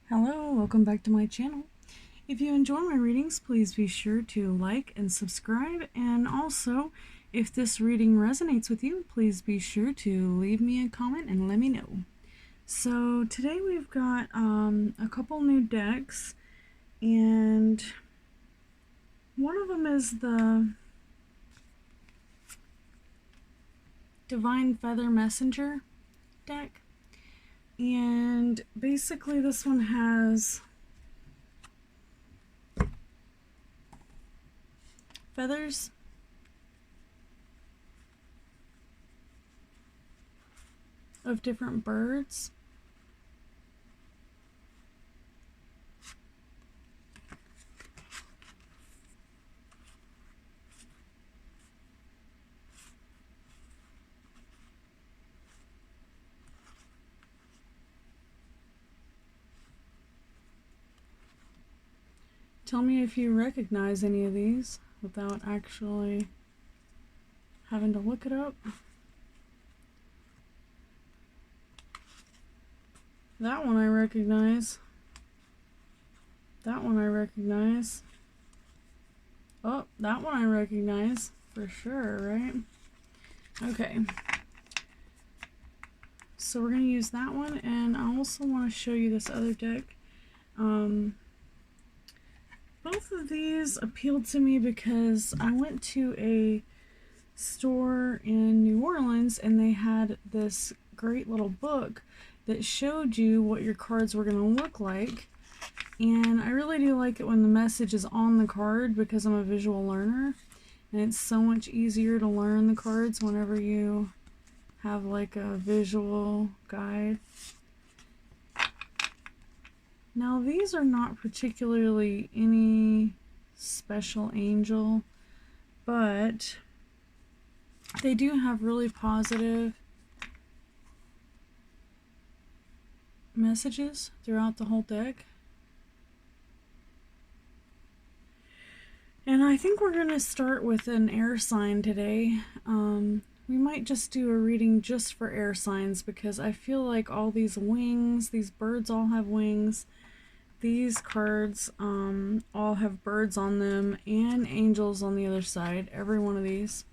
Hello, welcome back to my channel. If you enjoy my readings, please be sure to like and subscribe, and also if this reading resonates with you, please be sure to leave me a comment and let me know. So today we've got a couple new decks, and one of them is the Divine Feather Messenger deck, and basically this one has feathers of different birds. Tell me if you recognize any of these without actually having to look it up. That one I recognize. That one I recognize. Oh, that one I recognize for sure, right? Okay. So we're going to use that one, and I also want to show you this other deck. Both of these appealed to me because I went to a store in New Orleans and they had this great little book that showed you what your cards were going to look like. And I really do like it when the message is on the card because I'm a visual learner. And it's so much easier to learn the cards whenever you have like a visual guide. Now these are not particularly any special angel, but they do have really positive messages throughout the whole deck. And I think we're going to start with an air sign today. We might just do a reading just for air signs because I feel like all these wings, these birds all have wings. These cards all have birds on them and angels on the other side, every one of these.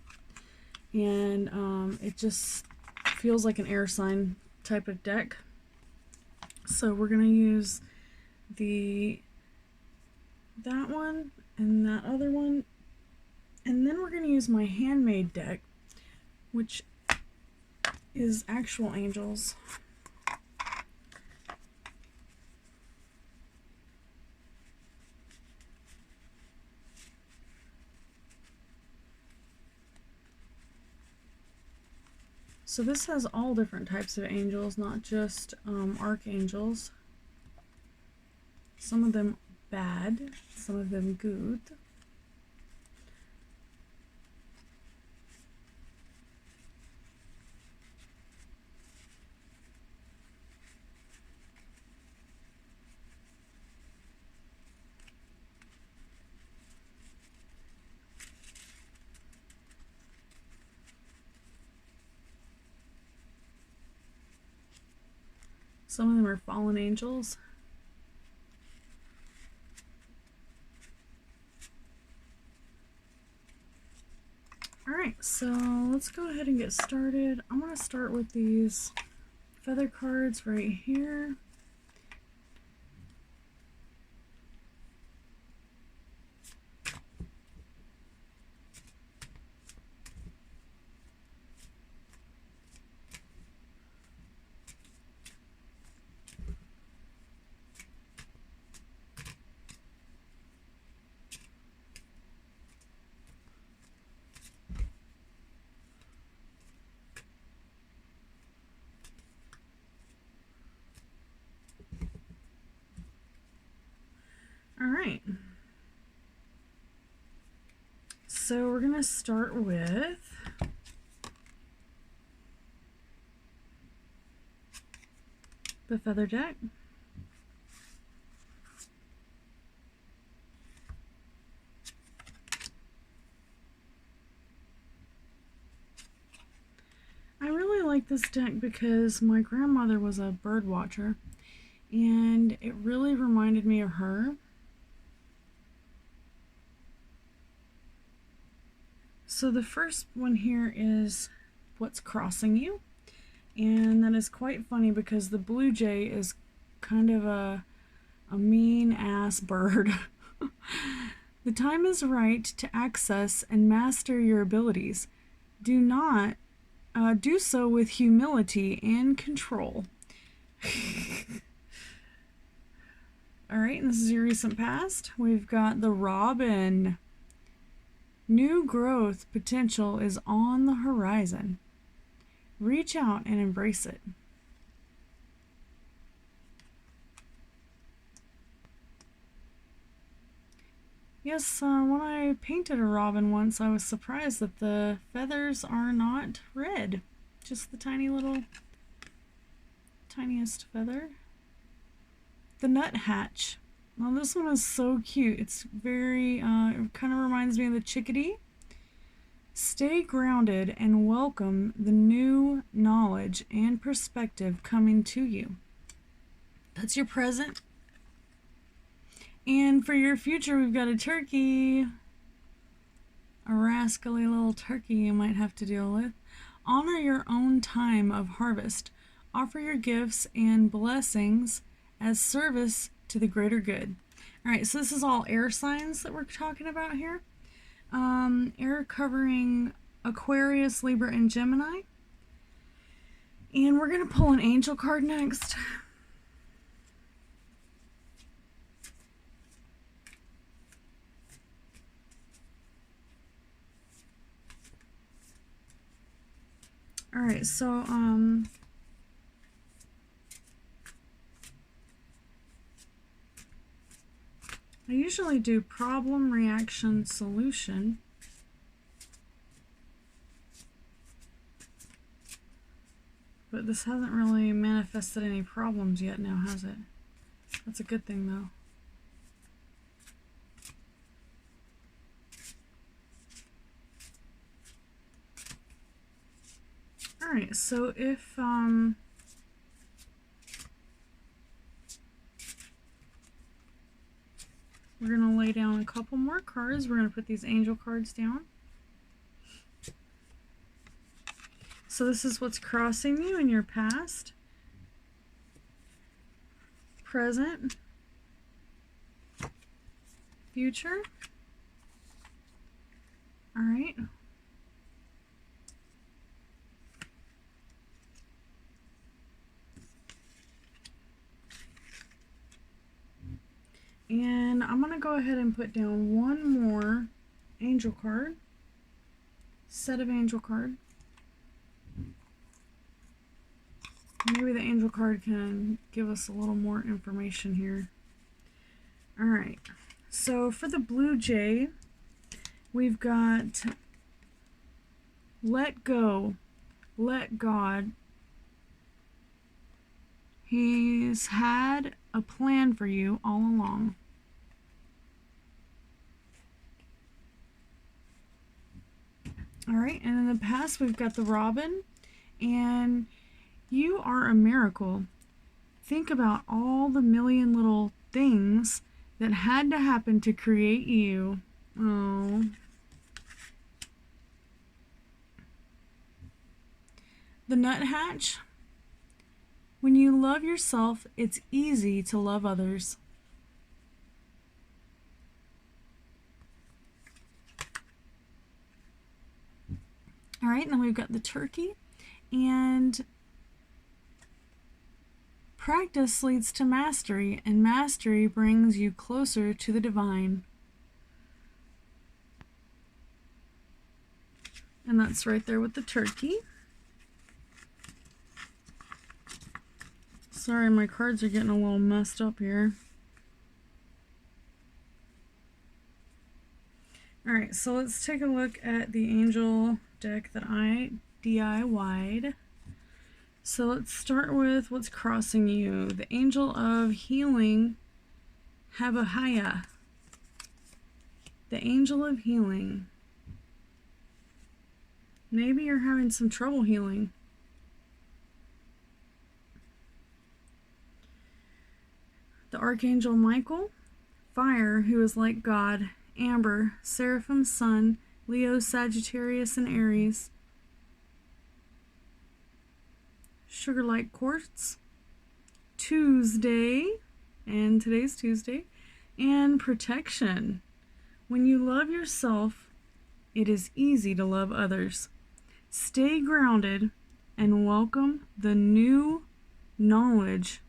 And it just feels like an air sign type of deck. So we're going to use that one and that other one, and then we're going to use my handmade deck, which is actual angels. So this has all different types of angels, not just archangels. Some of them bad, some of them good. Some of them are fallen angels. Alright, so let's go ahead and get started. I'm going to start with these feather cards right here. Alright, so we're going to start with the feather deck. I really like this deck because my grandmother was a bird watcher, and it really reminded me of her. So the first one here is what's crossing you, and that is quite funny because the blue jay is kind of a mean ass bird. The time is right to access and master your abilities. Do not do so with humility and control. Alright, and this is your recent past. We've got the robin. New growth potential is on the horizon. Reach out and embrace it. Yes, when I painted a robin once, I was surprised that the feathers are not red. Just the tiniest feather. The nuthatch. Well, this one is so cute. It's very, it kind of reminds me of the chickadee. Stay grounded and welcome the new knowledge and perspective coming to you. That's your present. And for your future, we've got a turkey. A rascally little turkey you might have to deal with. Honor your own time of harvest. Offer your gifts and blessings as service to the greater good. Alright, so this is all air signs that we're talking about here. Air covering Aquarius, Libra, and Gemini. And we're going to pull an angel card next. Alright, so, I usually do problem, reaction, solution. But this hasn't really manifested any problems yet now, has it? That's a good thing, though. Alright, so if, we're going to lay down a couple more cards. We're going to put these angel cards down. So this is what's crossing you in your past, present, future. Alright. And I'm going to go ahead and put down one more angel card, set of angel card. Maybe the angel card can give us a little more information here. Alright, so for the blue jay, we've got let go, let God. He's had a plan for you all along. Alright, and in the past we've got the robin, and you are a miracle. Think about all the million little things that had to happen to create you. Oh. The nuthatch. When you love yourself, it's easy to love others. All right, and then we've got the turkey, and practice leads to mastery, and mastery brings you closer to the divine. And that's right there with the turkey. Sorry, my cards are getting a little messed up here. Alright, so let's take a look at the angel deck that I DIY'd. So let's start with what's crossing you. The angel of healing, Habahaya. The angel of healing. Maybe you're having some trouble healing. The Archangel Michael, fire, who is like God. Amber, Seraphim, Sun, Leo, Sagittarius, and Aries. Sugar Light Quartz, Tuesday, and today's Tuesday, and protection. When you love yourself, it is easy to love others. Stay grounded and welcome the new knowledge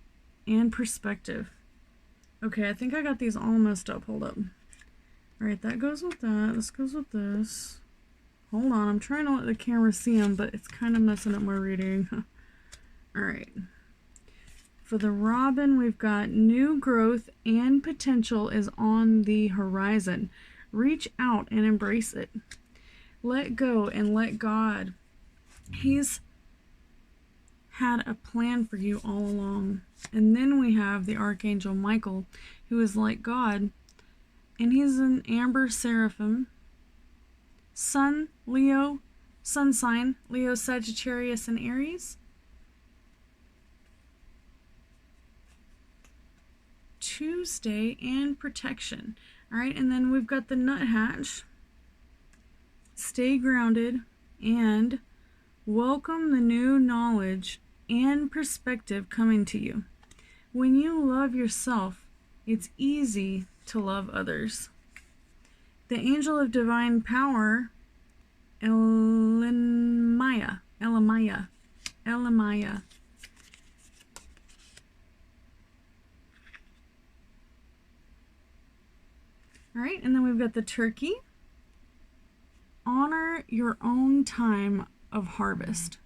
and perspective. Okay, I think I got these all messed up. Hold up. Alright, that goes with that. This goes with this. Hold on, I'm trying to let the camera see them, but it's kind of messing up my reading. Alright. For the Robin, we've got new growth and potential is on the horizon. Reach out and embrace it. Let go and let God. He's had a plan for you all along. And then we have the Archangel Michael, who is like God. And he's an Amber Seraphim. Sun, Leo, Sun sign, Leo, Sagittarius, and Aries. Tuesday and protection. Alright, and then we've got the Nuthatch. Stay grounded and welcome the new knowledge and perspective coming to you. When you love yourself, it's easy to love others. The angel of divine power, Elamaya. All right, and then we've got the Turkey. Honor your own time of harvest.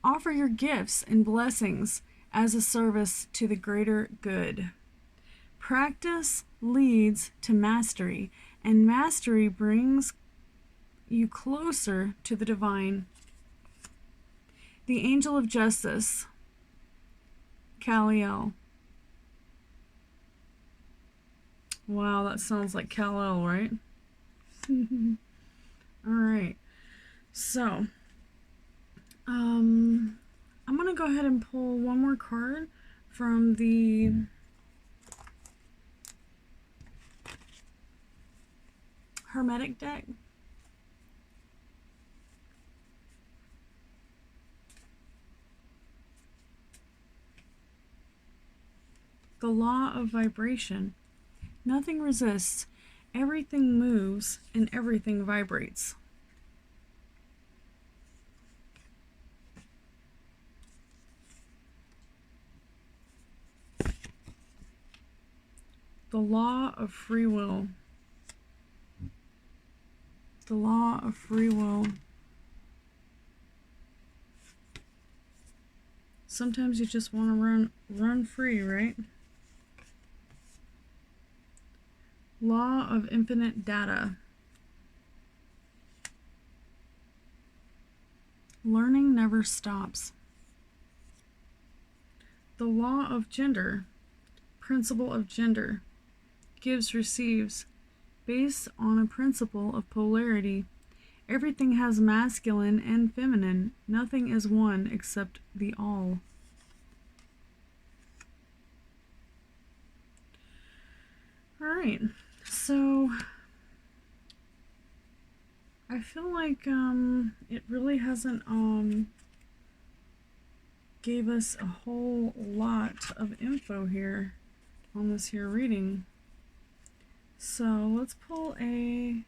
Offer your gifts and blessings as a service to the greater good. Practice leads to mastery, and mastery brings you closer to the divine. The angel of justice, Kal-El. Wow, that sounds like Kal-El, right? Alright, so I'm going to go ahead and pull one more card from the Hermetic deck. The law of vibration. Nothing resists, everything moves, and everything vibrates. The law of free will. The law of free will. Sometimes you just want to run free, right? Law of infinite data. Learning never stops. The law of gender. Principle of gender. Gives, receives. Based on a principle of polarity. Everything has masculine and feminine. Nothing is one except the all. Alright, so I feel like it really hasn't gave us a whole lot of info here on this here reading. So let's pull a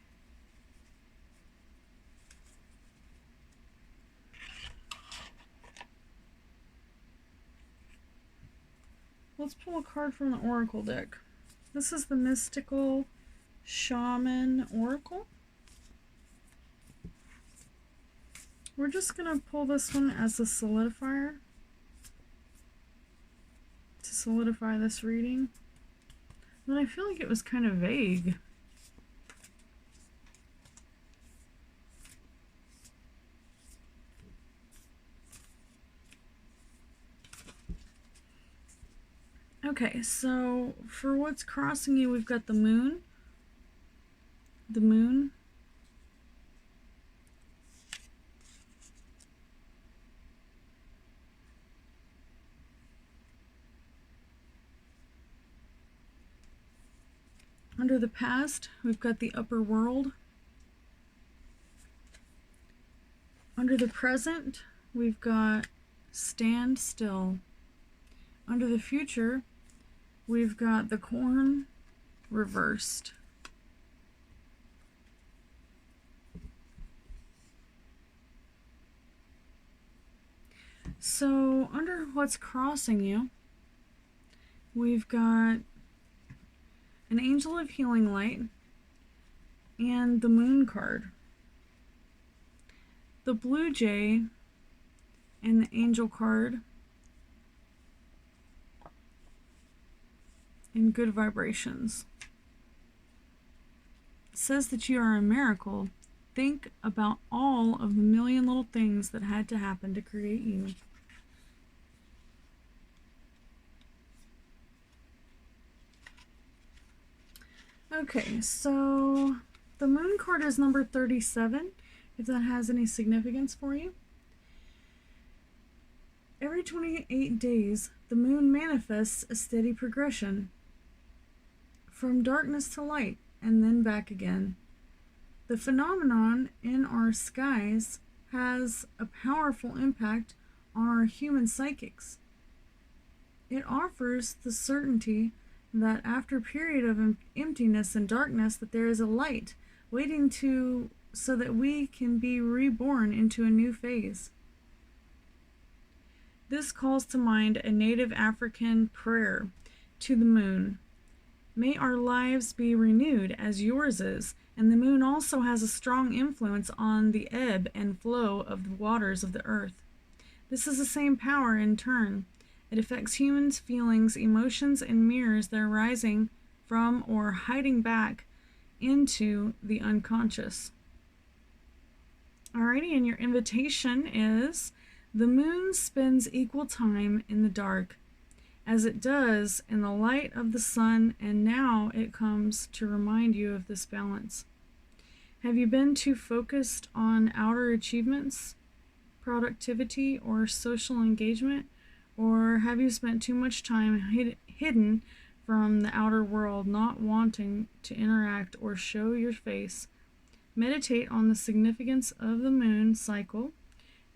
card from the Oracle deck. This is the Mystical Shaman Oracle. We're just going to pull this one as a solidifier to solidify this reading. But I feel like it was kind of vague. Okay, so for what's crossing you, we've got the moon. The moon. Under the past, we've got the upper world. Under the present, we've got stand still. Under the future, we've got the corn reversed. So under what's crossing you, we've got an angel of healing light and the moon card. The blue jay and the angel card and good vibrations. It says that you are a miracle. Think about all of the million little things that had to happen to create you. Okay, so the moon card is number 37, if that has any significance for you. Every 28 days, the moon manifests a steady progression from darkness to light and then back again. The phenomenon in our skies has a powerful impact on our human psychics. It offers the certainty that after a period of emptiness and darkness, that there is a light waiting so that we can be reborn into a new phase. This calls to mind a native African prayer to the moon. May our lives be renewed as yours is, and the moon also has a strong influence on the ebb and flow of the waters of the earth. This is the same power in turn. It affects humans' feelings, emotions, and mirrors that are rising from or hiding back into the unconscious. Alrighty, and your invitation is: the moon spends equal time in the dark as it does in the light of the sun, and now it comes to remind you of this balance. Have you been too focused on outer achievements, productivity, or social engagement? Or have you spent too much time hidden from the outer world, not wanting to interact or show your face? Meditate on the significance of the moon cycle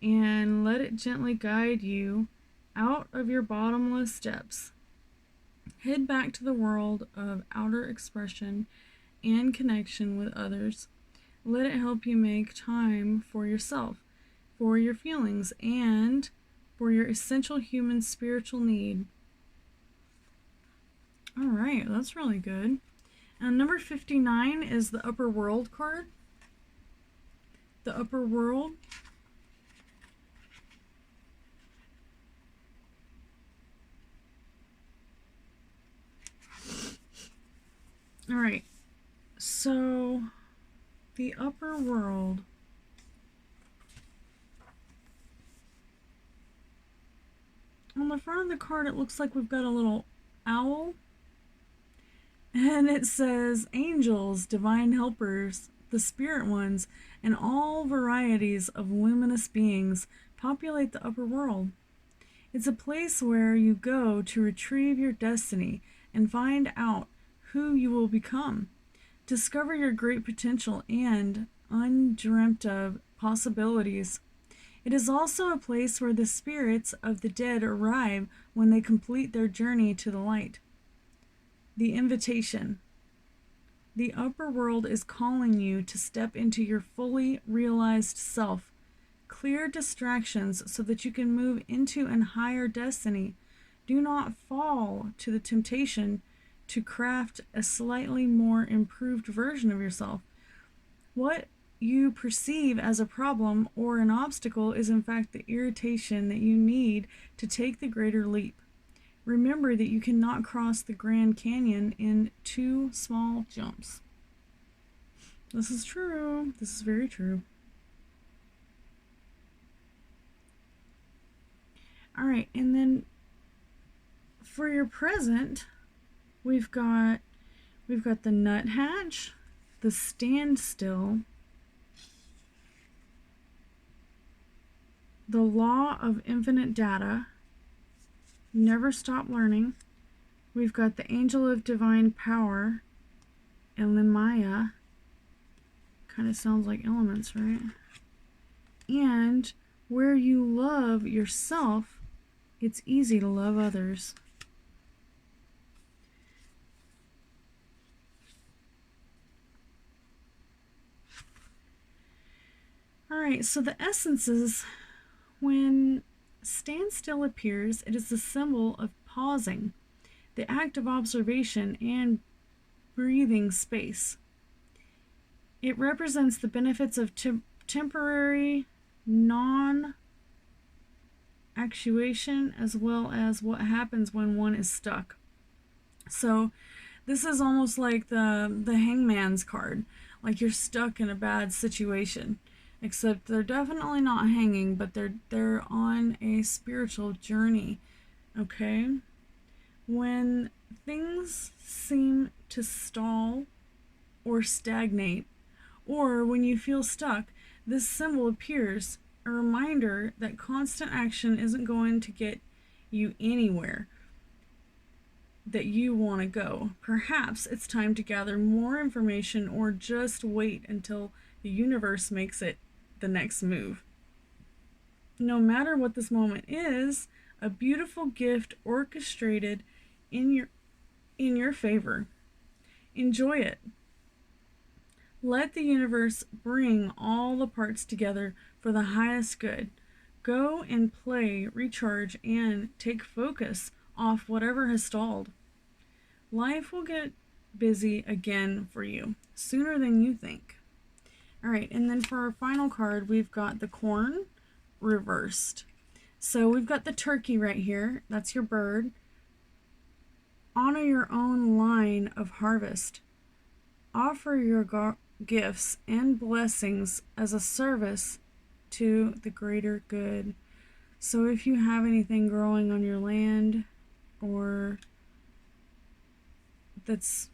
and let it gently guide you out of your bottomless depths. Head back to the world of outer expression and connection with others. Let it help you make time for yourself, for your feelings, and for your essential human spiritual need. All right, that's really good. And number 59 is the upper world card. The upper world. All right, so the upper world. On the front of the card, it looks like we've got a little owl. And it says, angels, divine helpers, the spirit ones, and all varieties of luminous beings populate the upper world. It's a place where you go to retrieve your destiny and find out who you will become. Discover your great potential and undreamt of possibilities. It is also a place where the spirits of the dead arrive when they complete their journey to the light. The invitation. The upper world is calling you to step into your fully realized self. Clear distractions so that you can move into an higher destiny. Do not fall to the temptation to craft a slightly more improved version of yourself. What you perceive as a problem or an obstacle is in fact the irritation that you need to take the greater leap. Remember that you cannot cross the Grand Canyon in 2 small jumps. This is true. This is very true. All right, and then for your present, we've got the nuthatch, the standstill, the law of infinite data, never stop learning. We've got the angel of divine power, Elemaya. Kind of sounds like elements, right? And where you love yourself, it's easy to love others. Alright, so the essences, when standstill appears, it is the symbol of pausing, the act of observation and breathing space. It represents the benefits of temporary non-actuation as well as what happens when one is stuck. So this is almost like the hangman's card, like you're stuck in a bad situation. Except they're definitely not hanging, but they're on a spiritual journey. Okay? When things seem to stall or stagnate, or when you feel stuck, this symbol appears, a reminder that constant action isn't going to get you anywhere that you want to go. Perhaps it's time to gather more information or just wait until the universe makes it the next move. No matter what this moment is, a beautiful gift orchestrated in your favor. Enjoy it. Let the universe bring all the parts together for the highest good. Go and play, recharge, and take focus off whatever has stalled. Life will get busy again for you sooner than you think. All right, and then for our final card, we've got the corn reversed. So we've got the turkey right here. That's your bird. Honor your own line of harvest. Offer your gifts and blessings as a service to the greater good. So if you have anything growing on your land or that's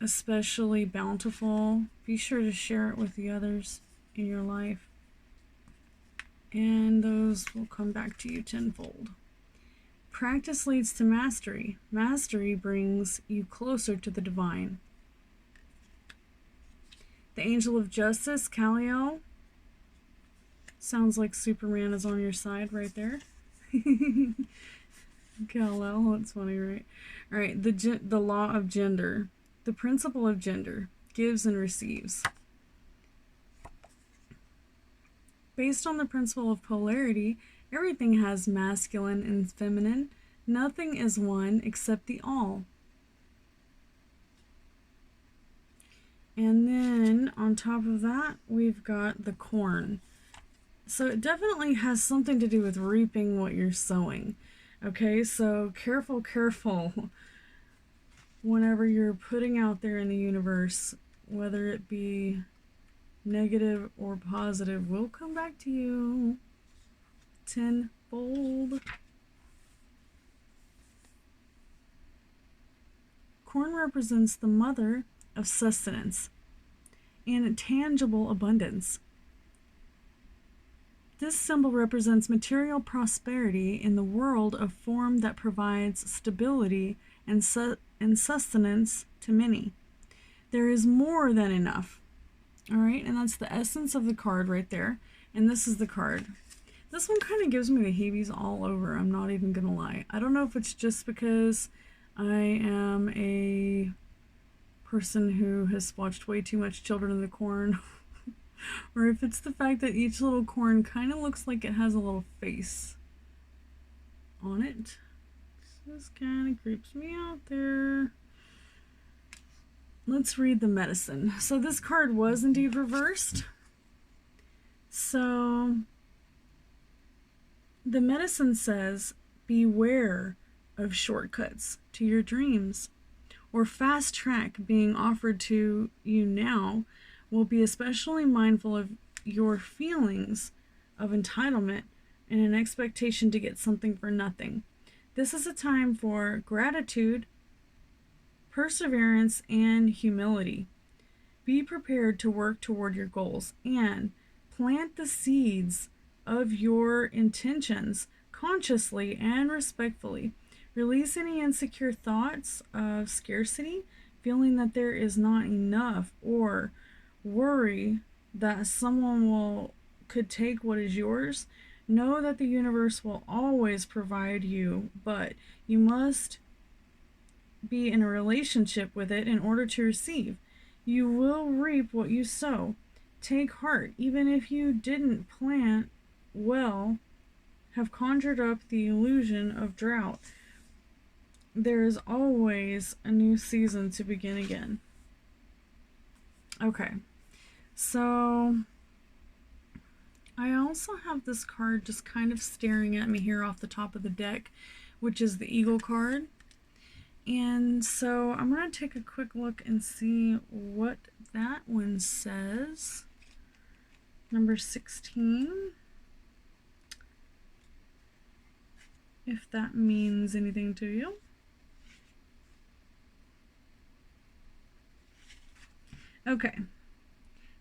especially bountiful, be sure to share it with the others in your life, and those will come back to you tenfold. Practice leads to mastery. Mastery brings you closer to the divine. The angel of justice, Kal-El, sounds like Superman is on your side right there. Kal-El, that's funny, right? All right, the law of gender. The principle of gender gives and receives. Based on the principle of polarity, everything has masculine and feminine. Nothing is one except the all. And then on top of that, we've got the corn. So it definitely has something to do with reaping what you're sowing. Okay, so careful whenever you're putting out there in the universe, whether it be negative or positive, will come back to you tenfold. Corn represents the mother of sustenance and tangible abundance. This symbol represents material prosperity in the world, a form that provides stability and sustenance to many. There is more than enough. All right, and that's the essence of the card right there. And this is the card. This one kind of gives me the heebies all over, I'm not even gonna lie. I don't know if it's just because I am a person who has watched way too much Children of the Corn, or if it's the fact that each little corn kind of looks like it has a little face on it. This kind of creeps me out there. Let's read the medicine. So this card was indeed reversed. So the medicine says, beware of shortcuts to your dreams, or fast track being offered to you now. Will be especially mindful of your feelings of entitlement and an expectation to get something for nothing. This is a time for gratitude, perseverance, and humility. Be prepared to work toward your goals and plant the seeds of your intentions consciously and respectfully. Release any insecure thoughts of scarcity. feeling that there is not enough, or worry that someone could take what is yours, know that the universe will always provide you, but you must be in a relationship with it in order to receive. You will reap what you sow. Take heart, even if you didn't plant well, have conjured up the illusion of drought. There is always a new season to begin again. Okay, so I also have this card just kind of staring at me here off the top of the deck, which is the Eagle card. And so I'm going to take a quick look and see what that one says. Number 16. If that means anything to you. Okay.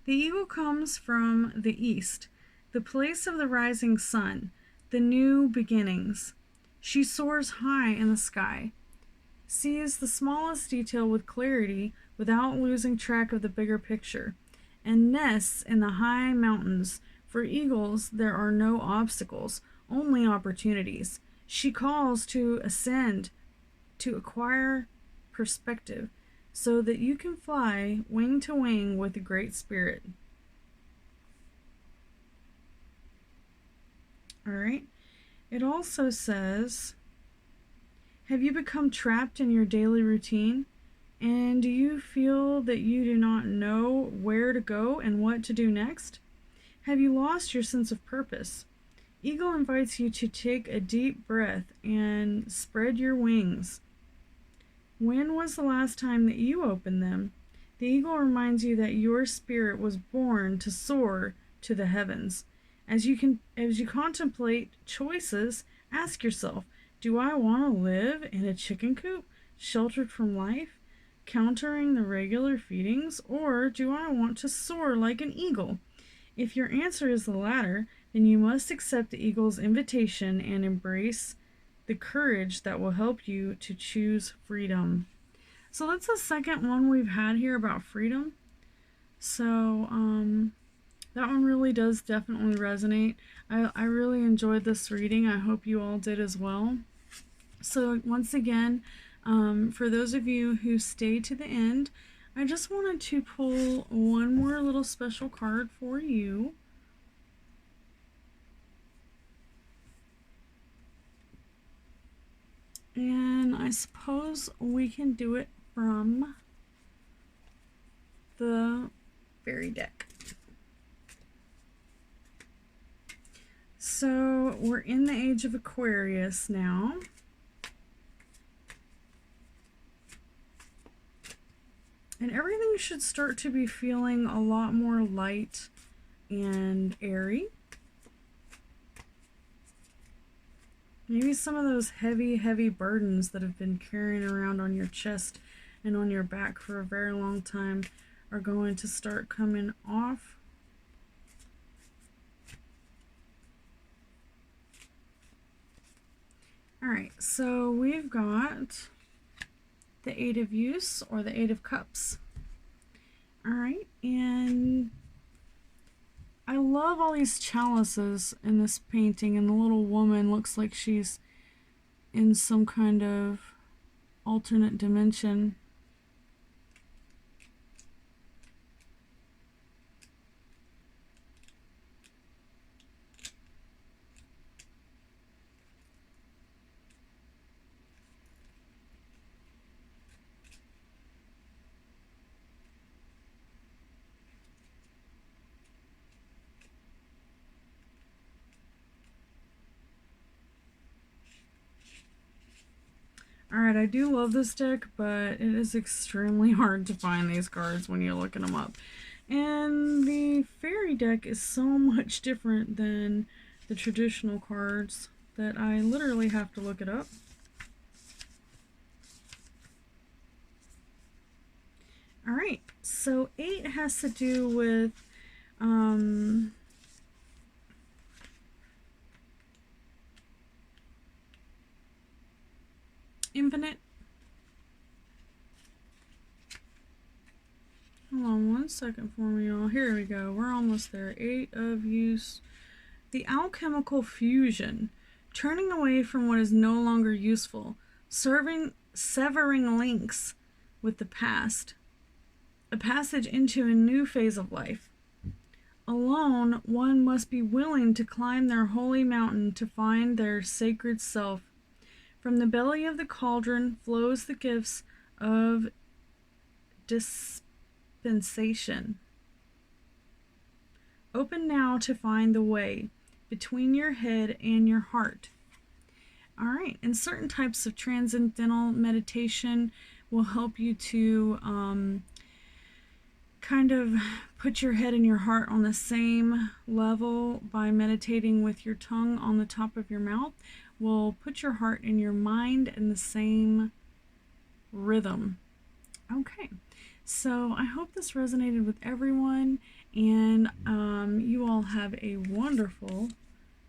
The eagle comes from the east, the place of the rising sun, the new beginnings. She soars high in the sky, sees the smallest detail with clarity without losing track of the bigger picture, and nests in the high mountains. For eagles, there are no obstacles, only opportunities. She calls to ascend, to acquire perspective, so that you can fly wing to wing with a great spirit. All right. It also says, have you become trapped in your daily routine? And do you feel that you do not know where to go and what to do next? Have you lost your sense of purpose? Eagle invites you to take a deep breath and spread your wings. When was the last time that you opened them? The eagle reminds you that your spirit was born to soar to the heavens. As you contemplate choices, ask yourself, do I want to live in a chicken coop, sheltered from life, countering the regular feedings, or do I want to soar like an eagle? If your answer is the latter, then you must accept the eagle's invitation and embrace the courage that will help you to choose freedom. So that's the second one we've had here about freedom. So that one really does definitely resonate. I really enjoyed this reading. I hope you all did as well. So once again, for those of you who stayed to the end, I just wanted to pull one more little special card for you. And I suppose we can do it from the fairy deck. So we're in the age of Aquarius now. And everything should start to be feeling a lot more light and airy. Maybe some of those heavy burdens that have been carrying around on your chest and on your back for a very long time are going to start coming off. Alright, so we've got the Eight of Youths, or the Eight of Cups. Alright, and I love all these chalices in this painting, and the little woman looks like she's in some kind of alternate dimension. Alright, I do love this deck, but it is extremely hard to find these cards when you're looking them up. And the fairy deck is so much different than the traditional cards that I literally have to look it up. Alright, so 8 has to do with infinite Hold on one second for me, y'all. Here we go. We're almost there. 8 of use. The alchemical fusion. Turning away from what is no longer useful. Severing links with the past. A passage into a new phase of life. Alone, one must be willing to climb their holy mountain to find their sacred self. From the belly of the cauldron flows the gifts of dispensation. Open now to find the way between your head and your heart. All right, and certain types of transcendental meditation will help you to kind of put your head and your heart on the same level by meditating with your tongue on the top of your mouth. Will put your heart and your mind in the same rhythm. Okay, so I hope this resonated with everyone, and you all have a wonderful,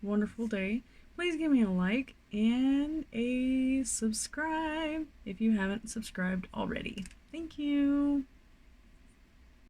wonderful day. Please give me a like and a subscribe if you haven't subscribed already. Thank you.